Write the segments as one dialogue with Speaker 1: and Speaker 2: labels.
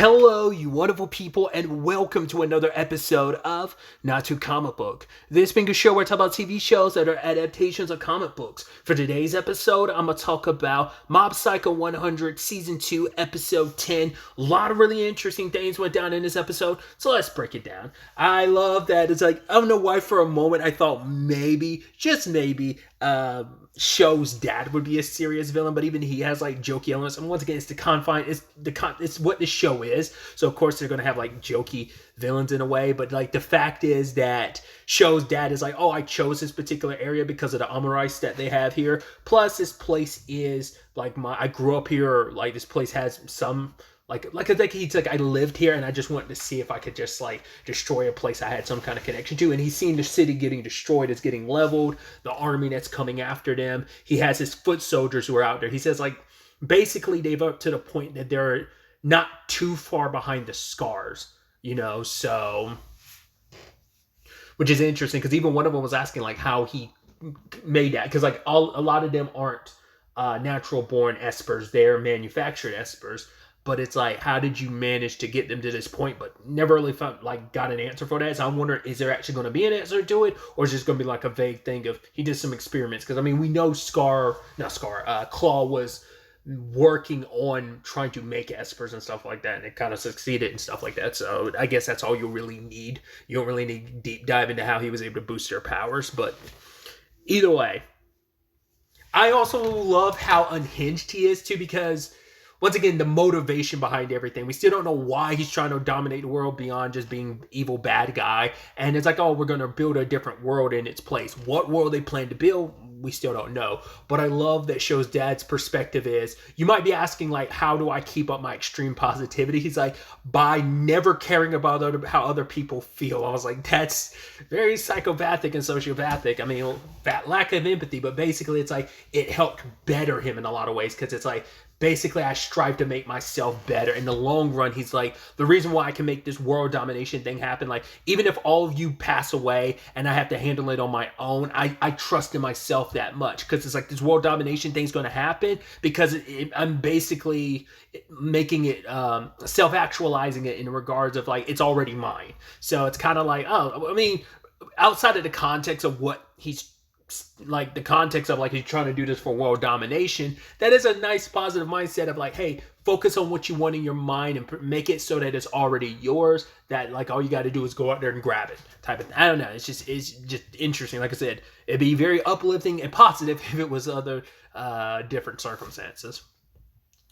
Speaker 1: Hello, you wonderful people, and welcome to another episode of Not Too Comic Book. This being a show where I talk about TV shows that are adaptations of comic books. For today's episode, I'm going to talk about Mob Psycho 100 Season 2, Episode 10. A lot of really interesting things went down in this episode, so let's break it down. I love that. It's like, I don't know why for a moment I thought maybe, just maybe, Show's dad would be a serious villain, but even he has like jokey elements. And once again, it's it's what the show is. So of course they're gonna have like jokey villains in a way. But like the fact is that Show's dad is like, oh, I chose this particular area because of the Amorites that they have here. Plus, this place is like I grew up here. Like this place has some. Like he's like, I lived here and I just wanted to see if I could just like destroy a place I had some kind of connection to. And he's seen the city getting destroyed, it's getting leveled, the army that's coming after them. He has his foot soldiers who are out there. He says like, basically they've up to the point that they're not too far behind the scars, you know, so, which is interesting because even one of them was asking like how he made that. Because like a lot of them aren't natural born espers, they're manufactured espers. But it's like, how did you manage to get them to this point? But never really got an answer for that. So I'm wondering, is there actually going to be an answer to it? Or is it just going to be like a vague thing of, he did some experiments? Because, I mean, we know Claw was working on trying to make espers and stuff like that. And it kind of succeeded and stuff like that. So I guess that's all you really need. You don't really need deep dive into how he was able to boost their powers. But either way, I also love how unhinged he is too, because once again, the motivation behind everything. We still don't know why he's trying to dominate the world beyond just being evil bad guy. And it's like, oh, we're going to build a different world in its place. What world they plan to build, we still don't know. But I love that Show's dad's perspective is, you might be asking, like, how do I keep up my extreme positivity? He's like, by never caring about how other people feel. I was like, that's very psychopathic and sociopathic. I mean, that lack of empathy. But basically, it's like, it helped better him in a lot of ways. Because it's like, basically, I strive to make myself better. In the long run, he's like, the reason why I can make this world domination thing happen, like, even if all of you pass away and I have to handle it on my own, I trust in myself that much. Because it's like, this world domination thing's going to happen because I'm basically making it, self-actualizing it in regards of, like, it's already mine. So it's kind of like, oh, I mean, outside of the context of what he's like the context of like he's trying to do this for world domination, that is a nice positive mindset of like, hey, focus on what you want in your mind and make it so that it's already yours, that like all you got to do is go out there and grab it type of thing. I don't know, it's just interesting. Like I said, it'd be very uplifting and positive if it was other different circumstances.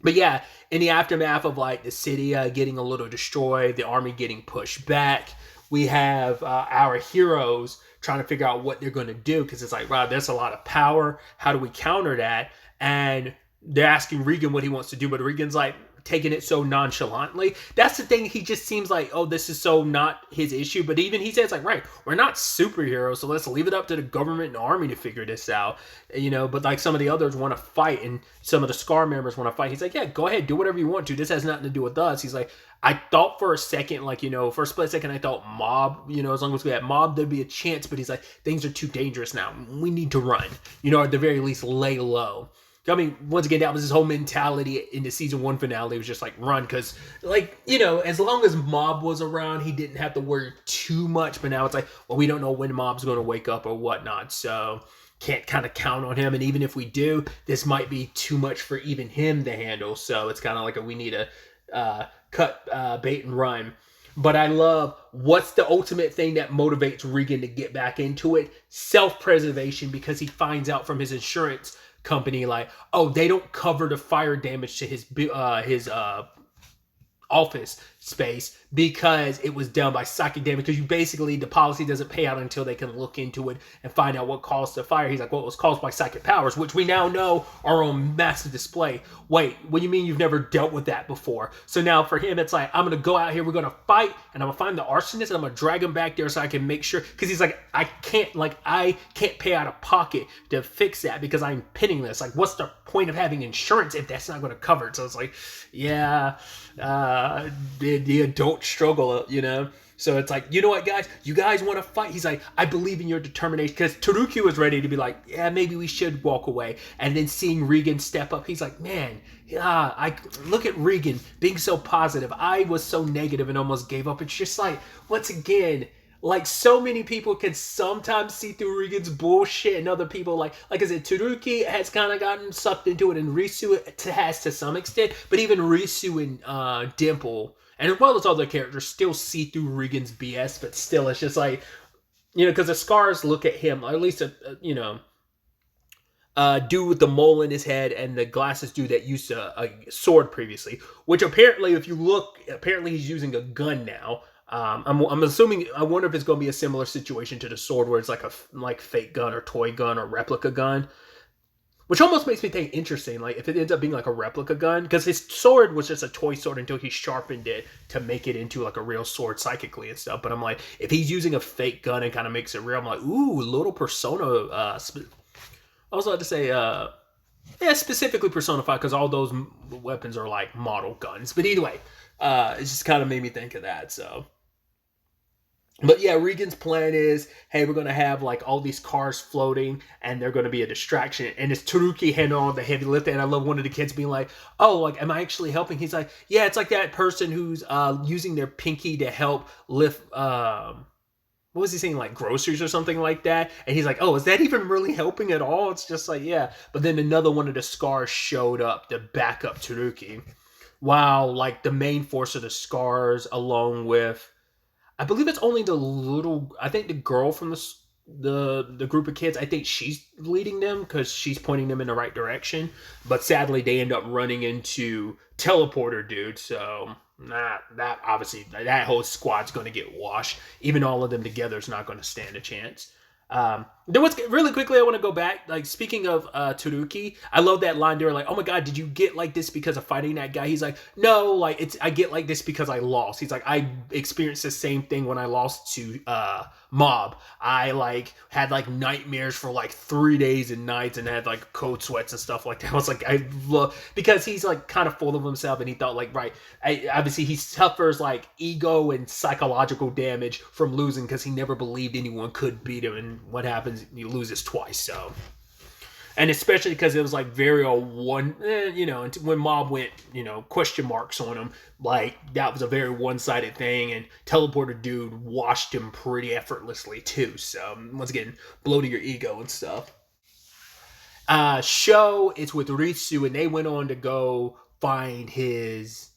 Speaker 1: But yeah, in the aftermath of like the city getting a little destroyed, the army getting pushed back, we have our heroes trying to figure out what they're going to do, because it's like, wow, there's a lot of power. How do we counter that? And they're asking Regan what he wants to do, but Regan's like taking it so nonchalantly. That's the thing. He just seems like, oh, this is so not his issue. But even he says like, right, we're not superheroes, so let's leave it up to the government and the army to figure this out, you know. But like some of the others want to fight, and some of the Scar members want to fight. He's like, yeah, go ahead, do whatever you want to. This has nothing to do with us. He's like, I thought for a second, like, you know, for a split second, I thought Mob, you know, as long as we had Mob, there'd be a chance. But he's like, things are too dangerous now. We need to run, you know, at the very least, lay low. I mean, once again, that was his whole mentality in the season 1 finale. It was just like, run. Because, like, you know, as long as Mob was around, he didn't have to worry too much. But now it's like, well, we don't know when Mob's going to wake up or whatnot. So can't kind of count on him. And even if we do, this might be too much for even him to handle. So it's kind of like we need to cut bait and run. But I love, what's the ultimate thing that motivates Regan to get back into it? Self-preservation, because he finds out from his insurance company, like, oh, they don't cover the fire damage to his office space because it was done by psychic damage. Because you basically, the policy doesn't pay out until they can look into it and find out what caused the fire. He's like, well, it was caused by psychic powers, which we now know are on massive display. Wait, what do you mean you've never dealt with that before? So now for him, it's like, I'm going to go out here, we're going to fight, and I'm going to find the arsonist, and I'm going to drag him back there so I can make sure. Because he's like, I can't pay out of pocket to fix that because I'm penniless. Like, what's the point of having insurance if that's not going to cover it? So it's like, yeah, the adult struggle, you know. So it's like, you know what, guys? You guys want to fight? He's like, I believe in your determination. Because Taruki was ready to be like, yeah, maybe we should walk away. And then seeing Regan step up, he's like, man, I look at Regan being so positive. I was so negative and almost gave up. It's just like, once again, like so many people can sometimes see through Regan's bullshit, and other people like I said, Taruki has kind of gotten sucked into it, and Risu has to some extent. But even Risu and Dimple, and as well as other characters, still see through Regan's BS. But still, it's just like, because the Scars look at him, or at least dude with the mole in his head and the glasses dude that used a sword previously. Which apparently, if you look, apparently he's using a gun now. I'm assuming. I wonder if it's going to be a similar situation to the sword, where it's like a fake gun or toy gun or replica gun, which almost makes me think interesting. Like if it ends up being like a replica gun, because his sword was just a toy sword until he sharpened it to make it into like a real sword psychically and stuff. But I'm like, if he's using a fake gun and kind of makes it real, I'm like, ooh, little Persona. I was about to say, specifically Persona 5, because all those weapons are like model guns. But either way, it just kind of made me think of that. So. But yeah, Regan's plan is, hey, we're going to have like all these cars floating and they're going to be a distraction. And it's Taruki handling all the heavy lifting. And I love one of the kids being like, oh, like, am I actually helping? He's like, yeah, it's like that person who's using their pinky to help lift, what was he saying, like groceries or something like that? And he's like, oh, is that even really helping at all? It's just like, yeah. But then another one of the Scars showed up to back up Taruki. Wow, like the main force of the Scars along with, I believe it's only I think the girl from the group of kids, I think she's leading them because she's pointing them in the right direction. But sadly, they end up running into Teleporter Dude. So, that obviously, that whole squad's going to get washed. Even all of them together is not going to stand a chance. Then what's really quickly, I want to go back, like speaking of Taruki, I love that line there, like, oh my god, did you get like this because of fighting that guy? He's like, no, like I get like this because I lost. He's like, I experienced the same thing when I lost to Mob. I like had like nightmares for like 3 days and nights and had like cold sweats and stuff like that. I was like, I love, because he's like kind of full of himself, and he thought like, right, obviously he suffers like ego and psychological damage from losing because he never believed anyone could beat him, and what happens, he loses twice. So, and especially because it was like very when Mob went, question marks on him, like that was a very one-sided thing, and Teleporter Dude washed him pretty effortlessly too. So once again, blow to your ego and stuff. Show, it's with Ritsu, and they went on to go find his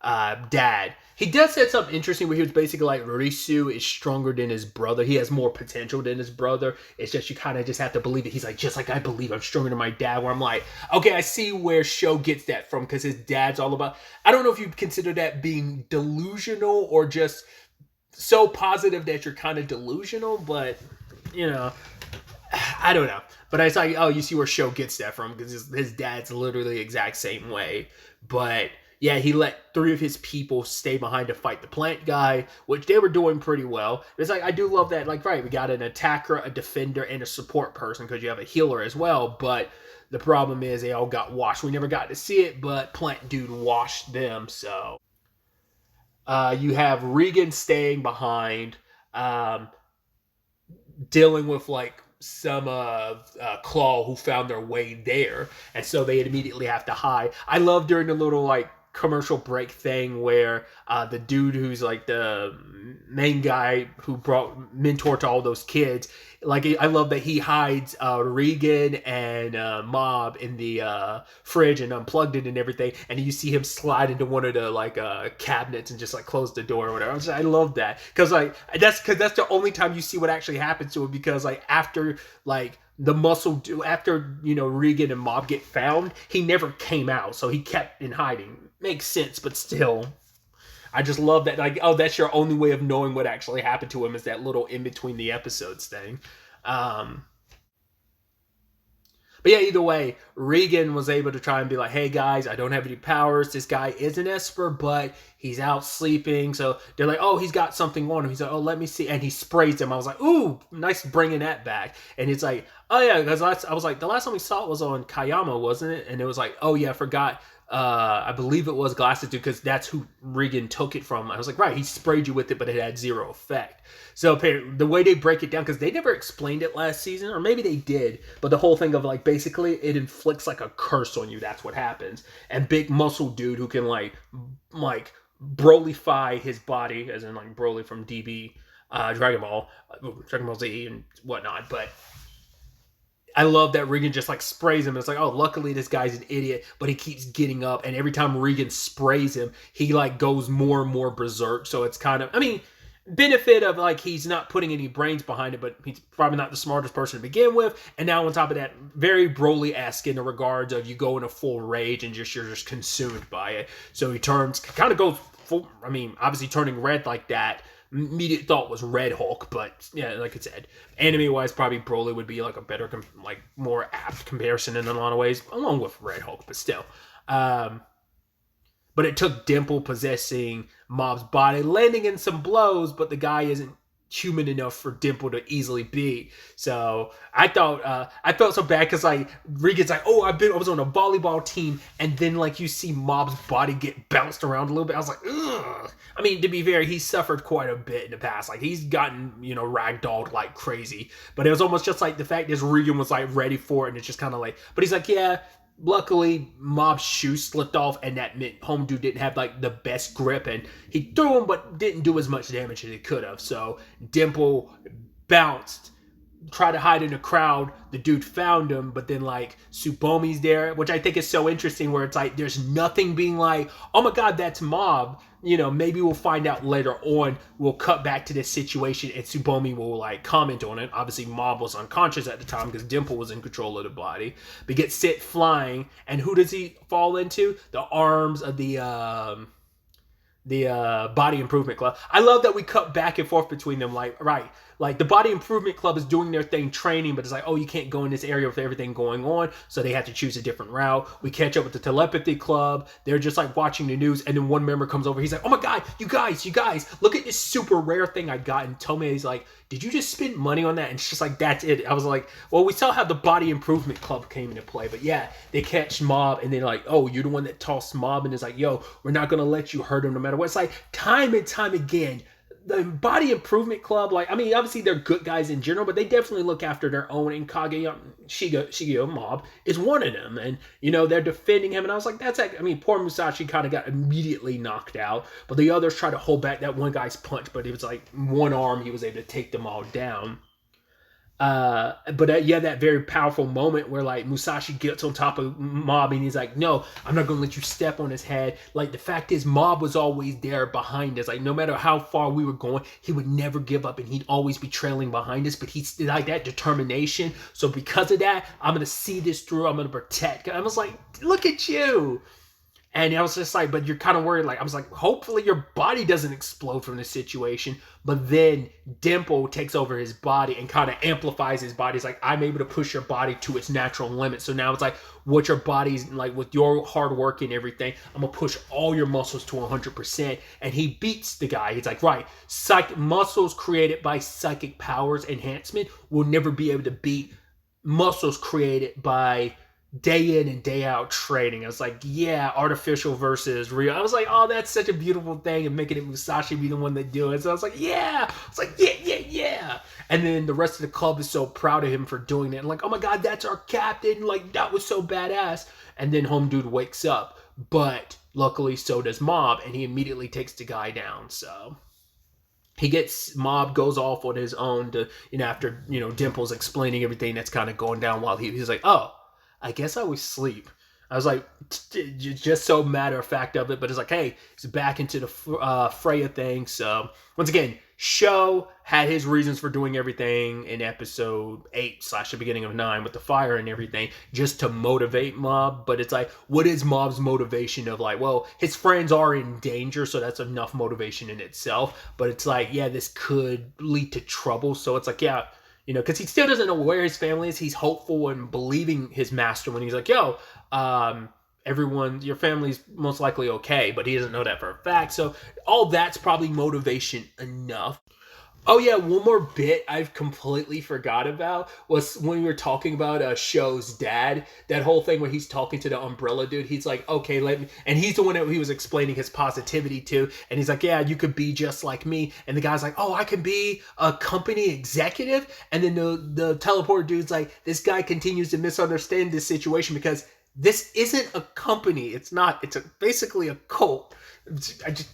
Speaker 1: dad. He does say something interesting where he was basically like, Risu is stronger than his brother. He has more potential than his brother. It's just, you kind of just have to believe it. He's like, just like I believe I'm stronger than my dad. Where I'm like, okay, I see where Sho gets that from, because his dad's all about, I don't know if you'd consider that being delusional or just so positive that you're kind of delusional, but I don't know. But it's like, oh, you see where Sho gets that from, because his dad's literally the exact same way. But yeah, he let 3 of his people stay behind to fight the plant guy, which they were doing pretty well. It's like, I do love that. Like, right, we got an attacker, a defender, and a support person, because you have a healer as well. But the problem is they all got washed. We never got to see it, but Plant Dude washed them. So you have Regan staying behind, dealing with like some Claw who found their way there, and so they immediately have to hide. I love during the little like commercial break thing where the dude who's like the main guy who brought mentor to all those kids, like I love that he hides Regan and Mob in the fridge and unplugged it and everything, and you see him slide into one of the like cabinets and just like close the door or whatever. I love that, because that's the only time you see what actually happens to him, because like after like the muscle after Regan and Mob get found, he never came out, so he kept in hiding. Makes sense, but still, I just love that. Like, oh, that's your only way of knowing what actually happened to him, is that little in between the episodes thing. But yeah, either way, Regan was able to try and be like, hey guys, I don't have any powers. This guy is an Esper, but he's out sleeping. So they're like, oh, he's got something on him. He's like, oh, let me see. And he sprays him. I was like, ooh, nice bringing that back. And it's like, oh yeah, because I was like, the last time we saw it was on Kayama, wasn't it? And it was like, oh yeah, I forgot. I believe it was glasses dude, because that's who Regan took it from. I was like, right, he sprayed you with it, but it had zero effect. So apparently, the way they break it down, because they never explained it last season, or maybe they did, but the whole thing of like basically it inflicts like a curse on you. That's what happens. And big muscle dude who can like Brolyfy his body, as in like Broly from DB, Dragon Ball Z and whatnot. But I love that Regan just like sprays him. It's like, oh, luckily this guy's an idiot, but he keeps getting up, and every time Regan sprays him, he like goes more and more berserk. So it's kind of, I mean, benefit of like he's not putting any brains behind it, but he's probably not the smartest person to begin with. And now on top of that, very Broly-esque in the regards of you go in a full rage and you're just consumed by it. So he turns, kind of goes full. I mean, obviously turning red like that. Immediate thought was Red Hulk, but yeah, like I said, anime-wise, probably Broly would be like a better, like more apt comparison in a lot of ways, along with Red Hulk, but still. But it took Dimple possessing Mob's body, landing in some blows, but the guy isn't human enough for Dimple to easily beat. So I felt so bad because like Regan's like, oh, I was on a volleyball team, and then like you see Mob's body get bounced around a little bit. I was like, ugh. I mean, to be fair, he's suffered quite a bit in the past. Like he's gotten, ragdolled like crazy. But it was almost just like the fact that Regan was like ready for it, and it's just kind of like, but he's like, yeah. Luckily, Mob's shoe slipped off, and that meant Home Dude didn't have like the best grip, and he threw him, but didn't do as much damage as he could have. So Dimple bounced, tried to hide in the crowd. The dude found him, but then like Tsubomi's there, which I think is so interesting. Where it's like there's nothing being like, oh my god, that's Mob. Maybe we'll find out later on. We'll cut back to this situation, and Tsubomi will like comment on it. Obviously, Mob was unconscious at the time because Dimple was in control of the body. But gets sent flying, and who does he fall into? The arms of the Body Improvement Club. I love that we cut back and forth between them. Like the Body Improvement Club is doing their thing training, but it's like, oh, you can't go in this area with everything going on, so they have to choose a different route. We catch up with the Telepathy Club. They're just like watching the news, and then one member comes over. He's like, oh my god, you guys, look at this super rare thing I got. And Tomei's like, did you just spend money on that? And it's just like, that's it. I was like, well, we saw how the Body Improvement Club came into play, but yeah, they catch Mob, and they're like, oh, you're the one that tossed Mob, and it's like, yo, we're not gonna let you hurt him no matter what. It's like time and time again, the Body Improvement Club, like, I mean, obviously they're good guys in general, but they definitely look after their own, and Shigeo Mob is one of them, and, they're defending him, and I was like, poor Musashi kind of got immediately knocked out, but the others try to hold back that one guy's punch, but it was like one arm, he was able to take them all down. That very powerful moment where like Musashi gets on top of Mob, and he's like, no, I'm not gonna let you step on his head. Like the fact is, Mob was always there behind us. Like no matter how far we were going, he would never give up, and he'd always be trailing behind us, but he's like that determination. So because of that, I'm gonna see this through. I'm gonna protect. I was like, look at you. And I was just like, but you're kind of worried. Like, I was like, hopefully your body doesn't explode from this situation. But then Dimple takes over his body and kind of amplifies his body. It's like, I'm able to push your body to its natural limit. So now it's like, what your body's like with your hard work and everything, I'm going to push all your muscles to 100%. And he beats the guy. He's like, right, muscles created by psychic powers enhancement will never be able to beat muscles created by day in and day out training. I was like, yeah, artificial versus real. I was like, oh, that's such a beautiful thing, and making it Musashi be the one that do it. So I was like, yeah. I was like, yeah. And then the rest of the club is so proud of him for doing it. And like, oh my god, that's our captain. Like, that was so badass. And then Home Dude wakes up. But luckily, so does Mob, and he immediately takes the guy down. So Mob goes off on his own to, after, Dimple's explaining everything that's kind of going down while he's like, oh, I guess I was asleep. I was like, just so matter of fact of it, but it's like, hey, he's back into the Freya thing. So once again, Sho had his reasons for doing everything in episode 8 / the beginning of 9 with the fire and everything, just to motivate Mob. But it's like, what is Mob's motivation of like, well, his friends are in danger, so that's enough motivation in itself. But it's like, yeah, this could lead to trouble. So it's like, yeah, because he still doesn't know where his family is. He's hopeful and believing his master when he's like, yo, everyone, your family's most likely okay, but he doesn't know that for a fact. So all that's probably motivation enough. Oh yeah, one more bit I've completely forgot about was when we were talking about Show's dad. That whole thing where he's talking to the umbrella dude. He's like, "Okay, let me," and he's the one that he was explaining his positivity to, and he's like, "Yeah, you could be just like me." And the guy's like, "Oh, I can be a company executive." And then the teleport dude's like, "This guy continues to misunderstand this situation because this isn't a company. It's not. It's basically a cult."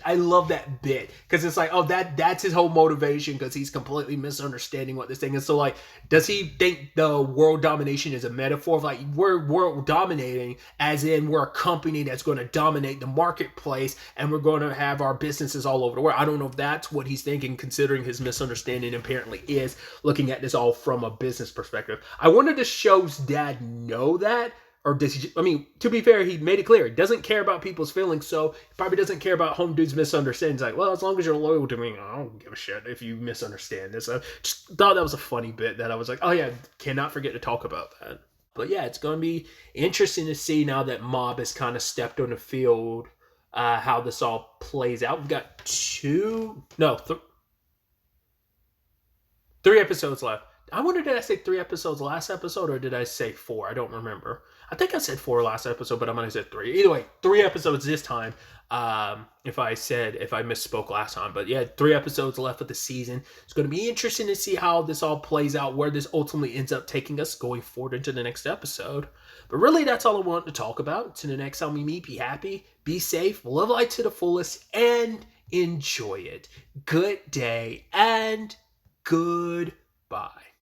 Speaker 1: I love that bit because it's like, oh, that's his whole motivation because he's completely misunderstanding what this thing is. So like, does he think the world domination is a metaphor of like we're world dominating, as in we're a company that's going to dominate the marketplace and we're going to have our businesses all over the world? I don't know if that's what he's thinking, considering his misunderstanding apparently is looking at this all from a business perspective. I wonder, does Show's dad know that? Or does he? I mean, to be fair, he made it clear he doesn't care about people's feelings, so he probably doesn't care about home dude's misunderstandings. Like, well, as long as you're loyal to me, I don't give a shit if you misunderstand this. I just thought that was a funny bit that I was like, oh yeah, cannot forget to talk about that. But yeah, it's going to be interesting to see now that Mob has kind of stepped on the field, how this all plays out. We've got three episodes left. I wonder, did I say 3 episodes last episode or did I say 4? I don't remember. I think I said 4 last episode, but I might have said 3. Either way, 3 episodes this time. If I misspoke last time, but yeah, 3 episodes left of the season. It's going to be interesting to see how this all plays out, where this ultimately ends up taking us going forward into the next episode. But really, that's all I want to talk about. Until the next time we meet, be happy, be safe, live life to the fullest, and enjoy it. Good day and goodbye.